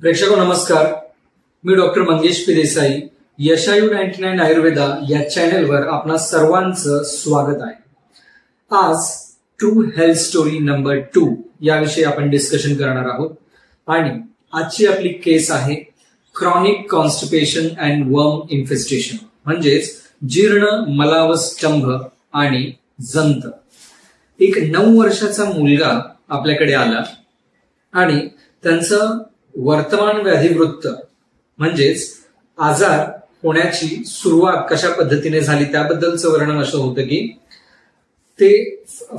प्रेक्षको नमस्कार. मी doctor Mangesh P Desai. यशायू 99 Ayurveda या चॅनलवर आपणा सर्वांचं स्वागत आहे. आज ट्रू हेल्थ स्टोरी नंबर 2 याविषयी आपण डिस्कशन करणार आहोत आणि आजची आपली केस आहे chronic constipation and worm infestation, म्हणजेच जीर्ण मलावस्तंभ आणि जंत. एक 9 वर्षाचा मुलगा आपल्याकडे आला आणि त्यांचं वर्तमान व्याधिवृत्त म्हणजेच आजार होण्याची सुरुवात कशा पद्धतीने झाली त्याबद्दलचं वर्णन असं होतं की ते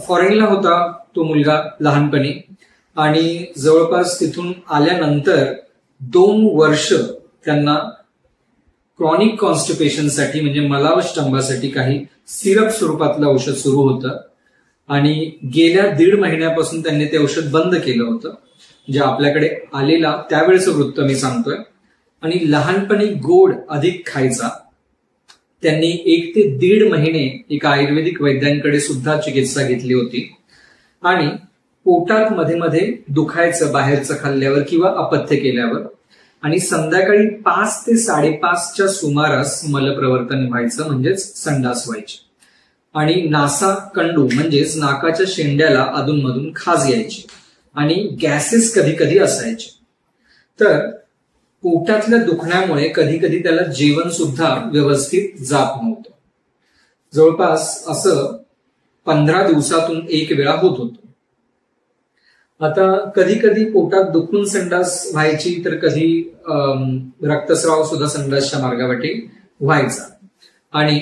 फॉरेनला होता तो मुलगा लहानपणी आणि जवळपास तिथून आल्यानंतर 2 वर्ष त्यांना क्रॉनिक कॉन्स्टिपेशनसाठी म्हणजे मलावस्तंभासाठी काही सिरप स्वरूपातलं औषध सुरू होतं आणि गेल्या 1.5 महिन्यापासून त्यांनी ते औषध बंद केलं होतं. जे आपल्याकडे आलेला त्यावेळेचं वृत्त मी सांगतोय. आणि लहानपणी गोड अधिक खायचा. त्यांनी 1 ते 1.5 महिने एका आयुर्वेदिक वैद्यांकडे सुद्धा चिकित्सा घेतली होती आणि पोटात मध्ये मध्ये दुखायचं बाहेरचं खाल्ल्यावर किंवा अपथ्य केल्यावर आणि संध्याकाळी 5 ते 5:30च्या सुमारास मलप्रवर्तन व्हायचं, म्हणजेच संडास व्हायची आणि नासा कंडू म्हणजेच नाकाच्या शेंड्याला अधूनमधून खाज यायची आणि गॅसेस कधी कधी असायचे. तर पोटातल्या दुखण्यामुळे कधी कधी त्याला जेवण सुद्धा व्यवस्थित जात नव्हतं. जवळपास असं 15 दिवसातून 1 वेळा होत होतं. आता कधी कधी पोटात दुखून संडास व्हायची तर कधी रक्तस्राव सुद्धा संडासच्या मार्गावाटे व्हायचा आणि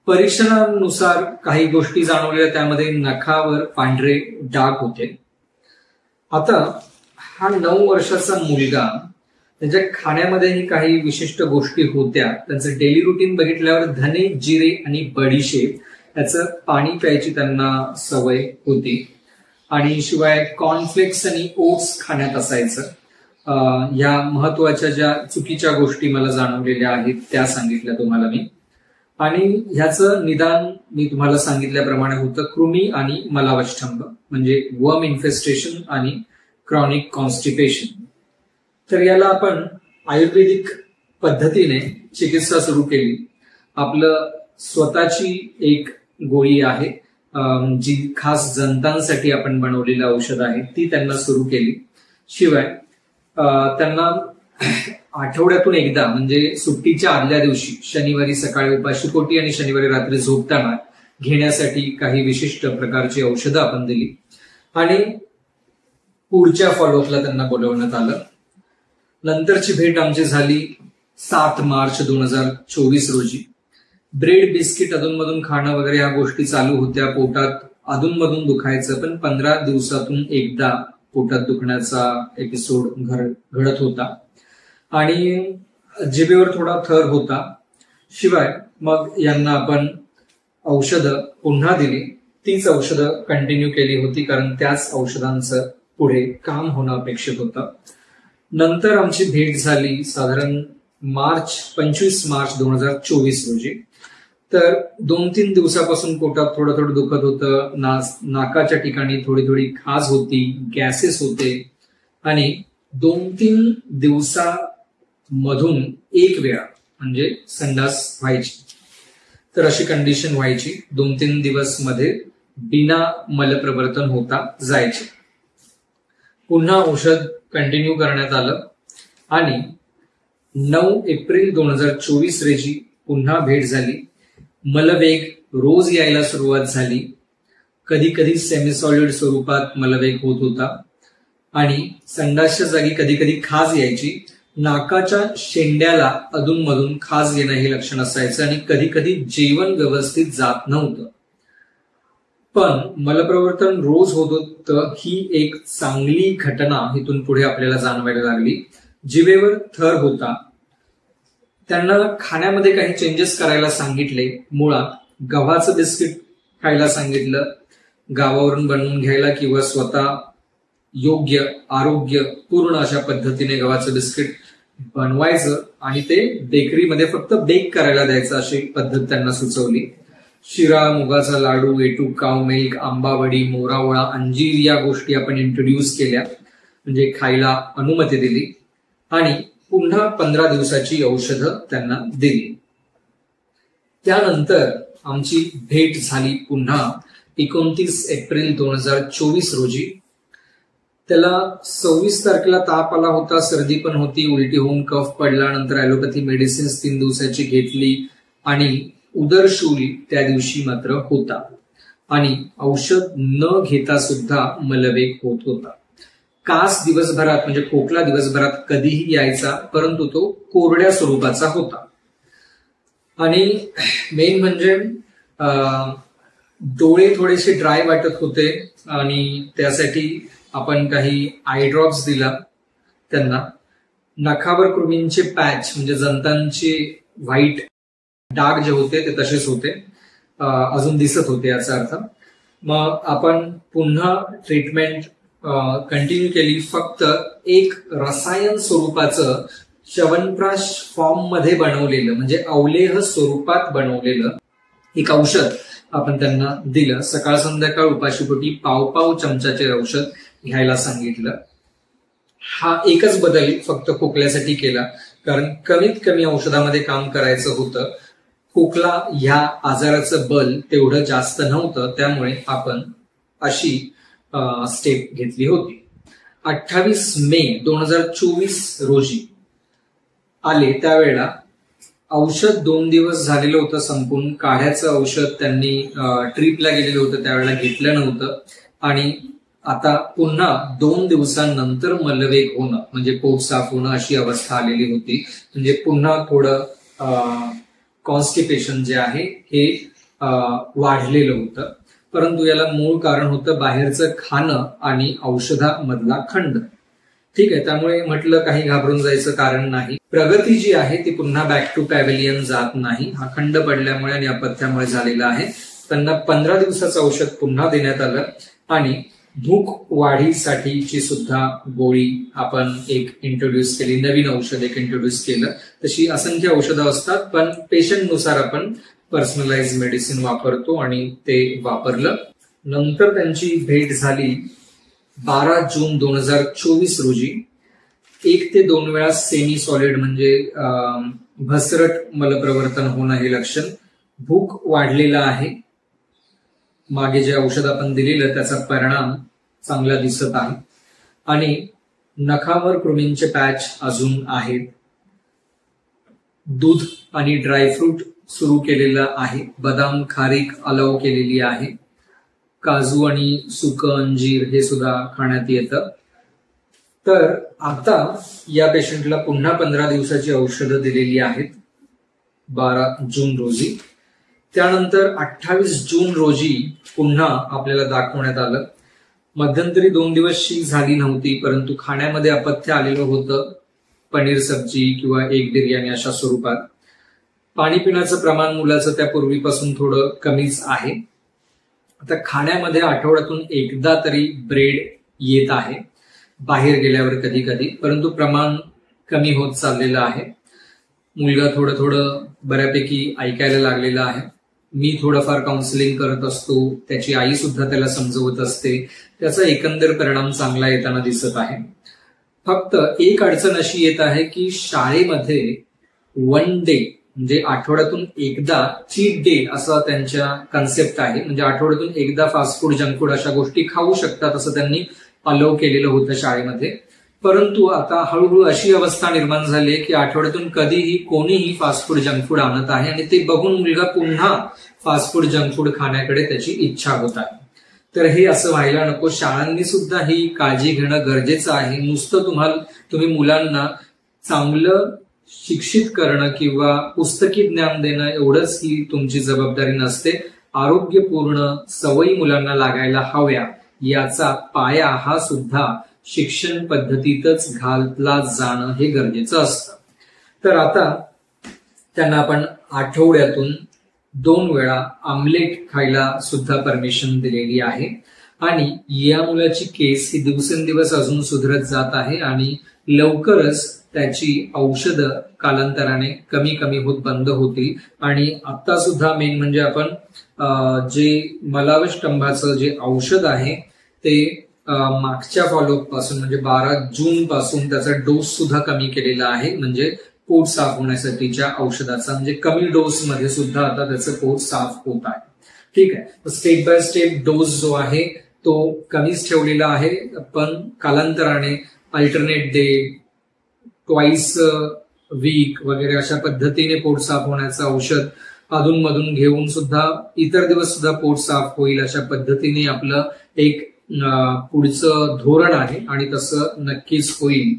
परीक्षणानुसार काही गोष्टी जाणवलेल्या. त्यामध्ये नखावर पांढरे डाग होते. आता हा 9 वर्षाचा मुलगा, त्याच्या खाण्यामध्येही काही विशिष्ट गोष्टी होत्या. त्यांचं डेली रुटीन बघितल्यावर धने, जिरे आणि बडीशेप याचं पाणी प्यायची त्यांना सवय होती आणि शिवाय कॉर्नफ्लेक्स आणि ओट्स खाण्यात असायचं. या महत्वाच्या ज्या चुकीच्या गोष्टी मला जाणवलेल्या आहेत त्या सांगितल्या तुम्हाला मी. आणि ह्याचं निदान मी तुम्हाला सांगितल्याप्रमाणे होतं कृमी आणि मलावस्तंभ म्हणजे वर्म इन्फेस्टेशन आणि क्रॉनिक कॉन्स्टिपेशन. तर याला आपण आयुर्वेदिक पद्धतीने चिकित्सा सुरू केली. आपलं स्वतःची एक गोळी आहे जी खास जंतांसाठी आपण बनवलेलं औषध आहे, ती त्यांना सुरू केली. शिवाय त्यांना आठवड्यातून एकदा म्हणजे सुट्टीच्या आदल्या दिवशी शनिवारी सकाळी उपाशीपोटी आणि शनिवारी रात्री झोपताना घेण्यासाठी काही विशिष्ट प्रकारची औषधं आपण दिली आणि पुढच्या फॉलोअपला त्यांना बोलवण्यात आलं. नंतरची भेट आमची झाली 7 मार्च 2024 रोजी. ब्रेड बिस्किट अधूनमधून खाणं वगैरे ह्या गोष्टी चालू होत्या. पोटात अधूनमधून दुखायचं, पण 15 दिवसातून एकदा पोटात दुखण्याचा एपिसोड घडत होता आणि जिभेवर थोडा थर होता. शिवाय मग यांना आपण औषधं पुन्हा दिली. तीच औषधं कंटिन्यू केली होती कारण त्याच औषधांचं पुढे काम होणं अपेक्षित होतं. नंतर आमची भेट झाली साधारण 25 मार्च 2024 रोजी. तर 2-3 दिवसापासून पोटात थोडं थोडं दुखत होतं. नाकाच्या ठिकाणी थोडी थोडी खाज होती, गॅसेस होते आणि 2-3 दिवसामधून 1 वेळा म्हणजे संडास व्हायची. तर अशी कंडिशन व्हायची. 2-3 दिवस मध्ये बिना मलप्रवर्तन होता जायचे. पुन्हा औषध कंटिन्यू करण्यात आलं आणि 9 एप्रिल 2024 रोजी पुन्हा भेट झाली. मलवेग रोज यायला सुरुवात झाली. कधी कधी सेमीसॉलिड स्वरूपात मलवेग होत होता आणि संडासच्या जागी कधी कधी खाज यायची. नाकाच्या शेंड्याला अधूनमधून खाज येणं हे लक्षण असायचं आणि कधी कधी जेवण व्यवस्थित जात नव्हतं. पण मलप्रवर्तन रोज होत होतं ही एक चांगली घटना इथून पुढे आपल्याला जाणवायला लागली. जिभेवर थर होता. त्यांना खाण्यामध्ये काही चेंजेस करायला सांगितले. मुळात गव्हाचं बिस्किट खायला सांगितलं, गावावरून बनवून घ्यायला किंवा स्वतः योग्य आरोग्य पूर्ण अशा पद्धतीने गव्हाचं बिस्किट बनवायचं आणि ते बेकरीमध्ये फक्त बेक करायला द्यायचं अशी पद्धत त्यांना सुचवली. शिरा, मुगाचा लाडू, A2 काव मिल्क, आंबावडी, मोरावळा, अंजीर या गोष्टी आपण इंट्रोड्यूस केल्या म्हणजे खायला अनुमती दिली. आणि पुन्हा 15 दिवसाची औषधं त्यांना दिली. त्यानंतर आमची भेट झाली पुन्हा 29 एप्रिल 2024 रोजी. त्याला 26 तारखेला ताप आला होता, सर्दी पण होती, उलटी होऊन कफ पडला. नंतर ॲलोपॅथी मेडिसिन्स 3 दिवसाची घेतली आणि उदरशूल त्या दिवशी मात्र होता आणि औषध न घेता सुद्धा मलवेग होत होता. कास दिवसभरात म्हणजे खोकला दिवसभरात कधीही यायचा, परंतु तो कोरड्या स्वरूपाचा होता. आणि मेन म्हणजे डोळे थोडेसे ड्राय वाटत होते आणि त्यासाठी आपण काही आय ड्रॉप्स दिला त्यांना. नखावर कृमींचे पॅच म्हणजे जंतांचे व्हाईट डाग जे होते ते तसेच होते, अजून दिसत होते याचा अर्थ. मग आपण पुन्हा ट्रीटमेंट कंटिन्यू केली. फक्त एक रसायन स्वरूपाचं च्यवनप्राश फॉर्म मध्ये बनवलेलं म्हणजे अवलेह स्वरूपात बनवलेलं एक औषध आपण त्यांना दिलं. सकाळ संध्याकाळ उपाशीपोटी पाव चमचाचे औषध घ्यायला सांगितलं. हा एकच बदल फक्त खोकल्यासाठी केला, कारण कमीत कमी औषधामध्ये काम करायचं होतं. खोकला ह्या आजाराचं बल तेवढं जास्त नव्हतं, त्यामुळे आपण अशी स्टेप घेतली होती. 28 मे 2024 रोजी आले, त्यावेळेला औषध 2 दिवस झालेलं होतं संपून. काढ्याचं औषध त्यांनी ट्रिपला गेलेलं होतं त्यावेळेला घेतलं नव्हतं आणि आता पुन्हा 2 दिवसांनंतर मलवेग होणं म्हणजे पोट साफ होणं अशी अवस्था आलेली होती. म्हणजे पुन्हा थोडं कॉन्स्टिपेशन जे आहे हे वाढलेलं होतं. परंतु याला मूळ कारण होतं बाहेरचं खाणं आणि औषधामधला खंड. ठीक आहे, त्यामुळे म्हटलं काही घाबरून जायचं कारण नाही. प्रगती जी आहे ती पुन्हा बॅक टू पॅव्हिलियन जात नाही. हा खंड पडल्यामुळे आणि अपथ्यामुळे झालेला आहे. त्यांना 15 दिवसाचं औषध पुन्हा देण्यात आलं आणि भूक वाढीसाठीची सुद्धा गोळी आपण एक इंट्रोड्यूस केली, नवीन औषध एक इंट्रोड्यूस केलं. तशी असंख्य औषधं असतात, पण पेशंटनुसार आपण पर्सनलाइज मेडिसिन वापरतो आणि ते वापरलं. नंतर त्यांची भेट झाली 12 जून 2024 रोजी. 1 ते 2 वेळा सेमी सॉलिड म्हणजे भसरट मलप्रवर्तन होणं हे लक्षण. भूक वाढलेला आहे. मागे जे औषध आपण दिलेलं त्याचा परिणाम चांगला दिसत आहे आणि नखावर कृमींचे पॅच अजून आहेत. दूध आणि ड्रायफ्रूट सुरू केलेलं आहे. बदाम खारीक अलाव केलेली आहे. काजू आणि सुकं अंजीर हे सुद्धा खाण्यात येतं. तर आता या पेशंटला पुन्हा 15 दिवसाची औषधं दिलेली आहेत 12 जून रोजी. त्यानंतर 28 जून रोजी पुन्हा आपल्याला दाखवण्यात आलं. मध्यंतरी 2 दिवस शी झाली नव्हती, परंतु खाण्यामध्ये अपथ्य आलेलं होतं. पनीर सब्जी किंवा एग बिर्याणी अशा स्वरूपात. पाणी पिण्याचं प्रमाण मुलाचं त्यापूर्वीपासून थोडं कमीच आहे. आता खाण्यामध्ये आठवड्यातून एकदा तरी ब्रेड येत आहे बाहेर गेल्यावर कधी कधी, परंतु प्रमाण कमी होत चाललेलं आहे. मुलगा थोडं बऱ्यापैकी ऐकायला लागलेला आहे. मी थोडंफार काउन्सिलिंग करत असतो, त्याची आई सुद्धा त्याला समजवत असते. त्याचा एकंदर परिणाम चांगला येताना दिसत आहे. फक्त एक अडचण अशी येत आहे की शाळेमध्ये 1 डे म्हणजे आठवड्यातून एकदा चीट डे असा त्यांच्या कन्सेप्ट आहे. म्हणजे आठवड्यातून एकदा फास्ट फूड जंक फूड अशा गोष्टी खाऊ शकतात असं त्यांनी अलाव केलेलं होतं शाळेमध्ये. परंतु आता हळूहळू अशी अवस्था निर्माण झाली आहे की आठवड्यातून कधीही कोणीही फास्ट फूड जंक फूड आणत आहे आणि ते बघून मुलगा पुन्हा फास्ट फूड जंक फूड खाण्याकडे त्याची इच्छा होत आहे. तर हे असं व्हायला नको. शाळांनी सुद्धा ही काळजी घेणं गरजेचं आहे. नुसतं तुम्ही मुलांना चांगलं शिक्षित करणं किंवा पुस्तकी ज्ञान देणं एवढंच ही तुमची जबाबदारी नसते. आरोग्यपूर्ण सवयी मुलांना लागायला हव्या याचा पाया हा सुद्धा शिक्षण पद्धतीतच घातला जाणं हे गरजेचं असतं. तर आता त्यांना आपण आठवड्यातून 2 वेळा आमलेट खायला सुद्धा परमिशन दिलेली आहे आणि या मुलाची केस ही दिवसेंदिवस अजून सुधरत जात आहे आणि लवकरच त्याची औषधं कालांतराने कमी होत बंद होतील. आणि आता सुद्धा मेन म्हणजे आपण जे मलावष्टंभाचं जे औषध आहे ते मागच्या फॉलोअप पासून म्हणजे 12 जून पासून त्याचा डोस सुद्धा कमी केलेला आहे, म्हणजे पोट साफ होण्यासाठीच्या औषधाचा, म्हणजे कमी डोस मध्ये सुद्धा आता त्याचं पोट साफ होत आहे. ठीक आहे, तर स्टेप बाय स्टेप डोस जो आहे तो कमीच ठेवलेला आहे, पण कालांतराने अल्टरनेट डे, ट्वाइस वीक वगैरे अशा पद्धतीने पोट साफ होण्याचं औषध अधूनमधून घेऊन सुद्धा इतर दिवस सुद्धा पोट साफ होईल अशा पद्धतीने आपलं एक पुढचं धोरण आहे आणि तसं नक्कीच होईल.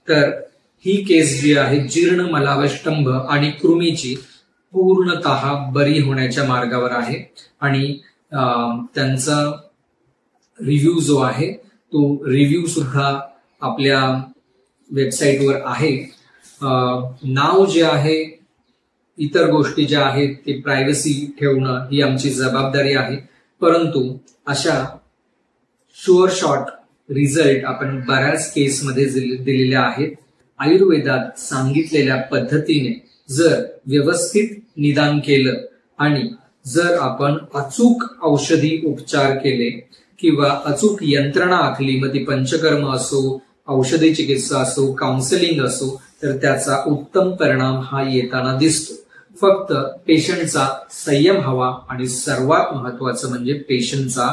तर ही केस जी आहे जीर्ण मलावष्टंभ आणि कृमीची पूर्णतः बरी होण्याच्या मार्गावर आहे आणि त्यांचा रिव्ह्यू जो आहे तो रिव्ह्यू सुद्धा आपल्या वेबसाईटवर आहे. नाव जे आहे, इतर गोष्टी ज्या आहेत ते प्रायव्हसी ठेवणं ही आमची जबाबदारी आहे, परंतु अशा शुअर शॉर्ट रिझल्ट आपण बऱ्याच केसमध्ये दिलेल्या आहेत. आयुर्वेदात सांगितलेल्या पद्धतीने जर व्यवस्थित निदान केलं आणि जर आपण अचूक औषधी उपचार केले किंवा अचूक यंत्रणा आखली, मग ती पंचकर्म असो, औषधी चिकित्सा असो, काउन्सिलिंग असो, तर त्याचा उत्तम परिणाम हा येताना दिसतो. फक्त पेशंटचा संयम हवा आणि सर्वात महत्वाचं म्हणजे पेशंटचा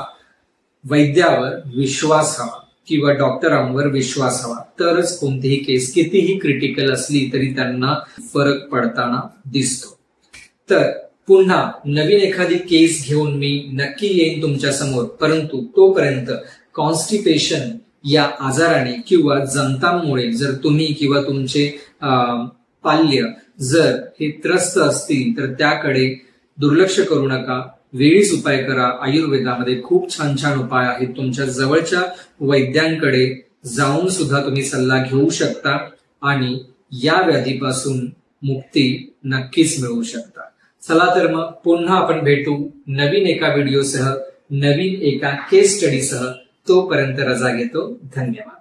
वैद्यावर विश्वास हवा किंवा डॉक्टरांवर विश्वास हवा, तरच कोणतीही केस कितीही क्रिटिकल असली तरी त्यांना फरक पडताना दिसतो. तर पुन्हा नवीन एखादी केस घेऊन मी नक्की येईन तुमच्या समोर, परंतु तोपर्यंत कॉन्स्टिपेशन या आजाराने किंवा जंतांमुळे जर तुम्ही किंवा तुमचे पाल्य जर हे त्रस्त असतील तर त्याकडे दुर्लक्ष करू नका, वेळीच उपाय करा. आयुर्वेदामध्ये खूप छान छान उपाय आहेत. तुमच्या जवळच्या वैद्यांकडे जाऊन सुद्धा तुम्ही सल्ला घेऊ शकता आणि या व्याधीपासून मुक्ती नक्कीच मिळवू शकता. चला तर मग पुन्हा आपण भेटू नवीन एका व्हिडिओसह, नवीन एका केस स्टडीसह. तोपर्यंत रजा घेतो. धन्यवाद.